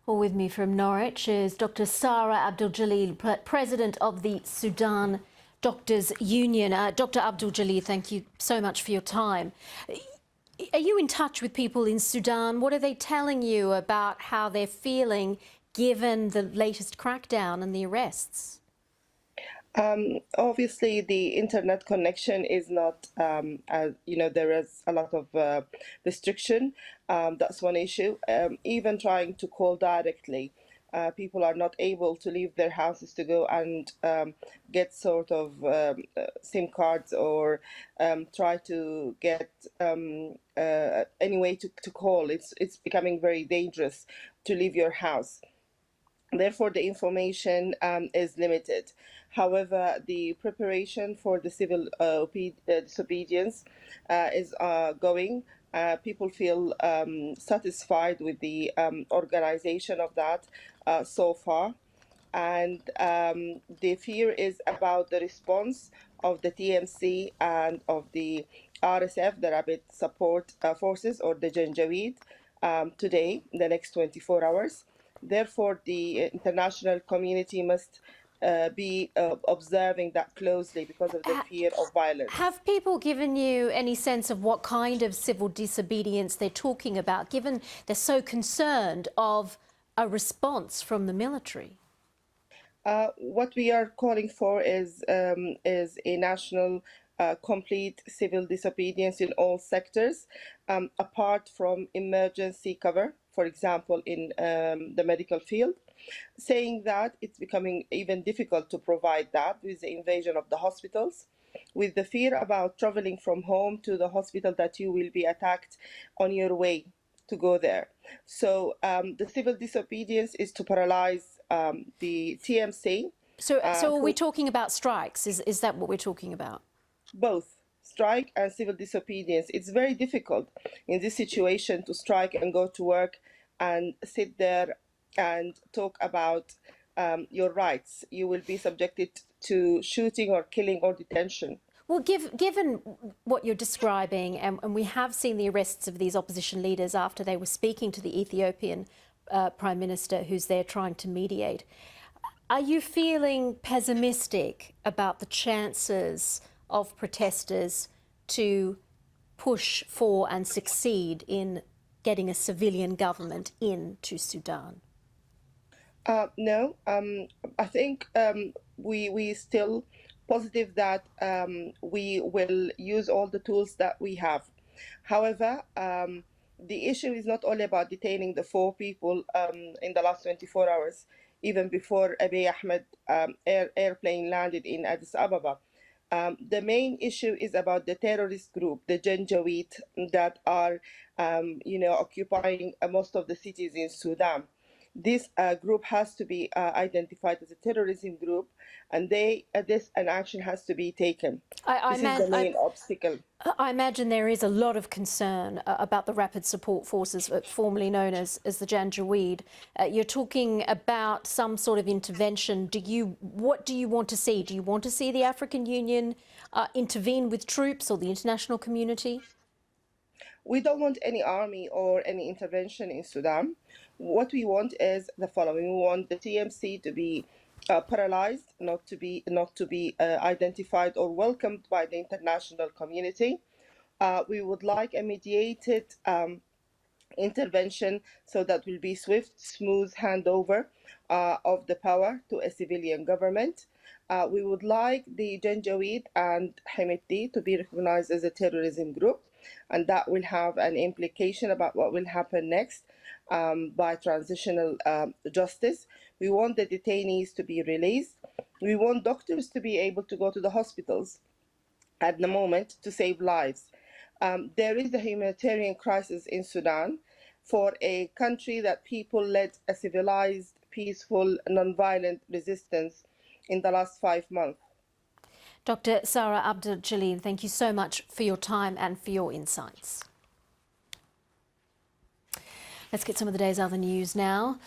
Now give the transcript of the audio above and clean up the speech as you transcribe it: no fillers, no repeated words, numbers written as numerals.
Well, with me from Norwich is Dr. Sarah Abdeljalil, President of the Sudan Doctors Union. Dr. Abdeljalil, thank you so much for your time. Are you in touch with people in Sudan? What are they telling you about how they're feeling given the latest crackdown and the arrests? Obviously, the internet connection is not, there is a lot of restriction. That's one issue. Even trying to call directly, people are not able to leave their houses to go and get sort of SIM cards or try to get any way to call. It's becoming very dangerous to leave your house. Therefore, the information is limited. However, the preparation for the civil disobedience is going. People feel satisfied with the organization of that so far. And the fear is about the response of the TMC and of the RSF, the Rapid Support Forces, or the Janjaweed, today, in the next 24 hours. Therefore, the international community must be observing that closely because of the fear of violence. Have people given you any sense of what kind of civil disobedience they're talking about, given they're so concerned of a response from the military? What we are calling for is a national complete civil disobedience in all sectors, apart from emergency cover, for example, in the medical field, saying that it's becoming even difficult to provide that with the invasion of the hospitals, with the fear about traveling from home to the hospital that you will be attacked on your way to go there. So the civil disobedience is to paralyze the TMC. So are we talking about strikes? Is that what we're talking about? Both strike and civil disobedience. It's very difficult in this situation to strike and go to work and sit there and talk about your rights. You will be subjected to shooting or killing or detention. Well, given what you're describing, and we have seen the arrests of these opposition leaders after they were speaking to the Ethiopian Prime Minister who's there trying to mediate, are you feeling pessimistic about the chances of protesters to push for and succeed in getting a civilian government into Sudan? No, I think we still positive that we will use all the tools that we have. However, the issue is not only about detaining the 4 people in the last 24 hours, even before Abiy Ahmed airplane landed in Addis Ababa. The main issue is about the terrorist group, the Janjaweed, that are, occupying most of the cities in Sudan. This group has to be identified as a terrorism group, and an action has to be taken. This is the main obstacle. I imagine there is a lot of concern about the Rapid Support Forces, formerly known as the Janjaweed. You're talking about some sort of intervention. What do you want to see? Do you want to see the African Union intervene with troops, or the international community? We don't want any army or any intervention in Sudan. What we want is the following: we want the TMC to be paralyzed, not to be identified or welcomed by the international community. We would like a mediated intervention, so that will be swift, smooth handover of the power to a civilian government. We would like the Janjaweed and Hemeti to be recognized as a terrorism group, and that will have an implication about what will happen next by transitional justice. We want the detainees to be released. We want doctors to be able to go to the hospitals at the moment to save lives. There is a humanitarian crisis in Sudan for a country that people led a civilized, peaceful, non-violent resistance in the last 5 months. Dr. Sarah Abdeljalil, thank you so much for your time and for your insights. Let's get some of the day's other news now.